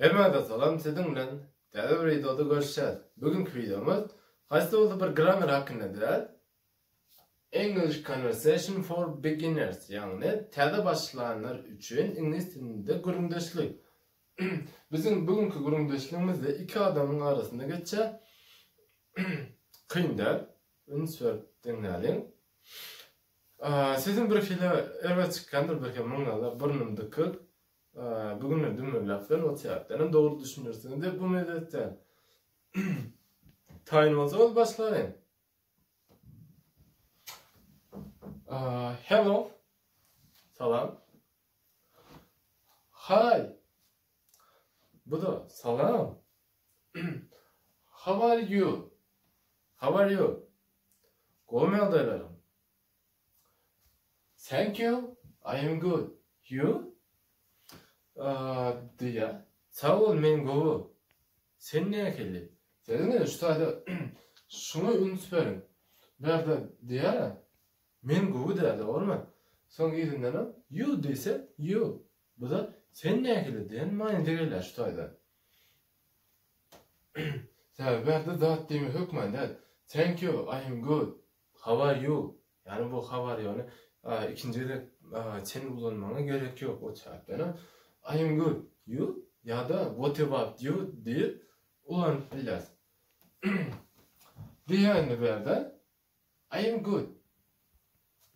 Hemada salam sizin bilen täze bir videoda görüşýäs. Bugünkü videomuz gaýsy bolsa bir grammar hakyndadyr. English conversation for beginners, ýagny täze başlayanlar üçin ingliz dilinde gurundaşlyk. Bizim bugünkü gurundaşlygymyzda iki adamın arasında geçýär. Kynda ünsür dinläliň. Sizin bir file evet çıkandır bir muňala burnumdyky bugün dün laflar o tiyatranın doğru düşünürsünüz de bu medetten. Tayin olsa başlayın. Hello. Salam. Hi. Bu da salam. How are you? How are you? Gomeldaylarım. Thank you. I am good. You? Diye. Sağ ol men gowu. Sen näme keldi? Sen şu taýda şunu ünsberin. Berda diýär. Men gowu derdi, olma. Soň ýerinden you diýse you. Bu da sen näme keldi diýen maňa diýerler şu taýda. Sen berda zat diýme hökmände. Thank you, I am good. How are you? Yani bu how are you? İkincide sen ulanmaňa gerek yok o çapdan. I am good. You? Ya da what about you? Diye ulan bilmez. Diğerine berda I am good.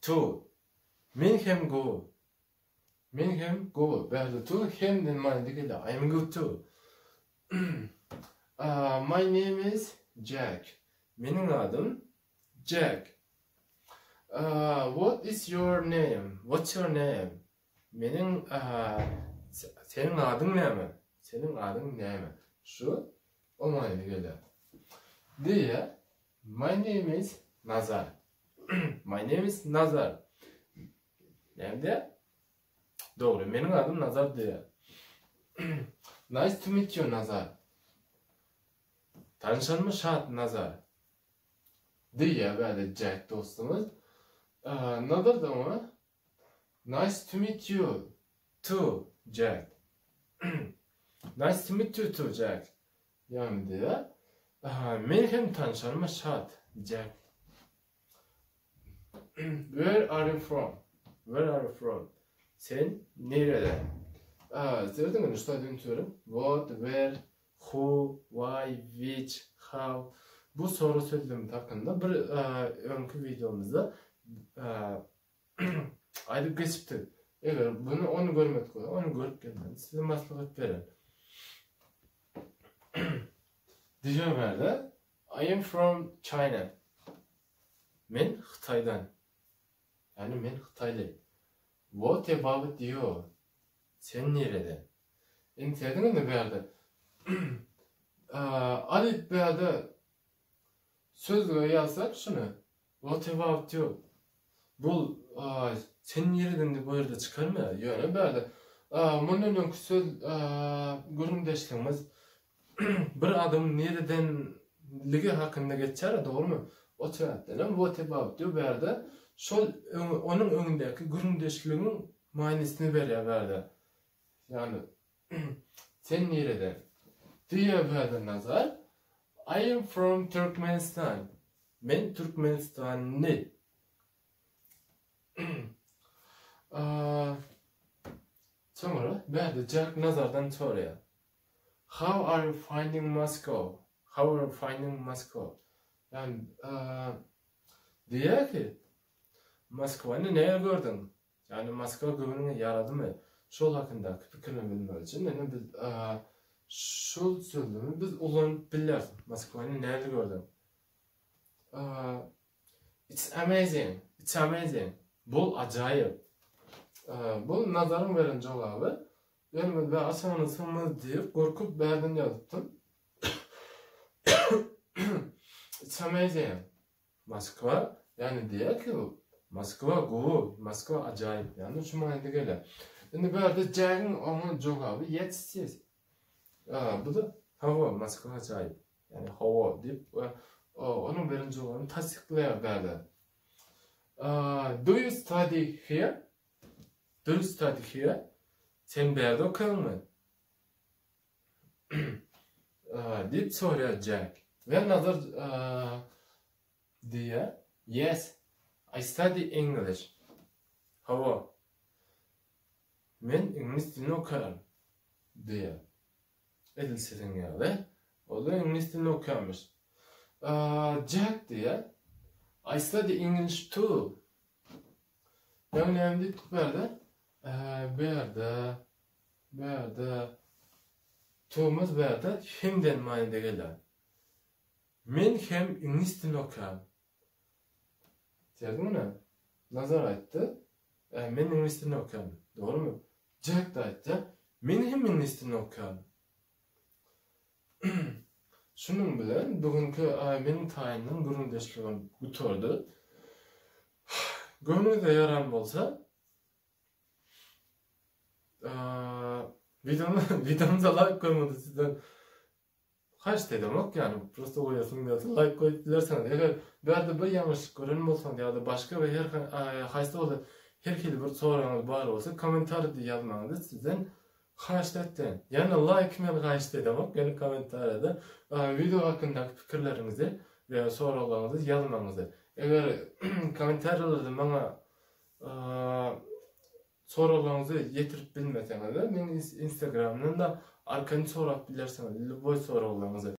Too. Men hem go. Men hem go. Berda too hem den man digile. I am good too. My name is Jack. Menin adım Jack. What is your name? What's your name? Menin senin adın näme? Senin adın näme? Şu o maňa gelýär. Diye my name is Nazar. My name is Nazar. Näme? Doğru, menin adım Nazar diýär. Nice to meet you Nazar. Tanışanma şat Nazar. Diye böyle Jack dostumuz. Nazar da ona nice to meet you too Jack. Nice to meet you too Jack. Yani diye. Men hem tanışanma şat Jack. Where are you from? Where are you from? Sen nerede? Sevdin mi? Şurada dönüyorum. What, where, who, why, which, how. Bu soru söylediğim hakkında bir önkü videomuzda aylık geçipti. Eğer bunu onu görmedik, onu görüp gelmedi. Size maslahat verin. Diyeceğim nerede? I am from China. Men Xitaydan. Yani men Xitaylı. What about you? Sen nerede? En sevdiğin ne berdi? Alit berdi. Sözlüğe yazsak şunu. What about you? Bu sen nereden de bu yerde çıkarmıyor. Yani berdi. Bunun önkü söz göründeşliğimiz bir adam nereden ligi hakkında geçer, doğru mu? O tiyatranın what about you berdi. Şol onun önündeki göründeşliğin manisini veriyor berdi. Yani sen nereden? Diye berdi Nazar. I am from Turkmenistan. Men Türkmenistanlı. Sonra berdi Jack Nazar'dan soruyor. How are you finding Moscow? How are you finding Moscow? Yani diyor ki Moskova'nı neye gördün? Yani Moskova güvenine yaradı mı? Şol hakkında fikrini bilmek için yani biz şol söylediğimi biz ulan biliriz. Moskova'nı nerede gördün? It's amazing. It's amazing. Bu acayip. Bu Nazar'ın veren cevabı. Yani ben aşağının sığmaz deyip korkup berden yazdım. It's amazing. Moskova yani diyor ki Moskova go, Moskova acayip. Yani şu manada gelir. Şimdi böyle Jack'ın onun cevabı yetsiz. Bu da hava Moskova acayip. Yani hava deyip onun veren cevabını tasdiklaya böyle. Do you study here? Do you study here? Sen bir yerde okuyan mı? deyip soruyor Jack. Ve nazar diye, yes, I study English. Hava. Men İngiliz dilini okuyorum diye. Edilsetin yani. O da İngiliz dilini okuyormuş. Jack diye, I study English too. Ben ne dedik böyle? Berde Thomas berde hemden manada gelir. Men hem İngiliz dilini okuyorum. Gördün mü? Nazar etti. Men İngiliz dilini okuyorum. Doğru mu? Jack da etti. Men hem İngiliz dilini okuyorum. Şunun bilen bugünkü menin tayininin gurundeşligini gutordu. Gönlünüzde yaran bolsa videomuza like koymadı sizden kaç dedim yok yani prosto koyasın diye like koyup dilerseniz eğer bir bir yanlışlık gören bolsan ya da başka ve her haysta olsa herkese bir sorularınız var olsa komentar diye yazmanızı sizden haşlatın. Yani like men haşlatın demek yani komentarda video hakkındaki fikirlerinizi veya sorularınızı yazmanızı. Eğer komentarlarda bana sorularınızı yetirip bilmeseniz de men Instagram'dan da arkanı sorap bilerseniz, boy sorularınızı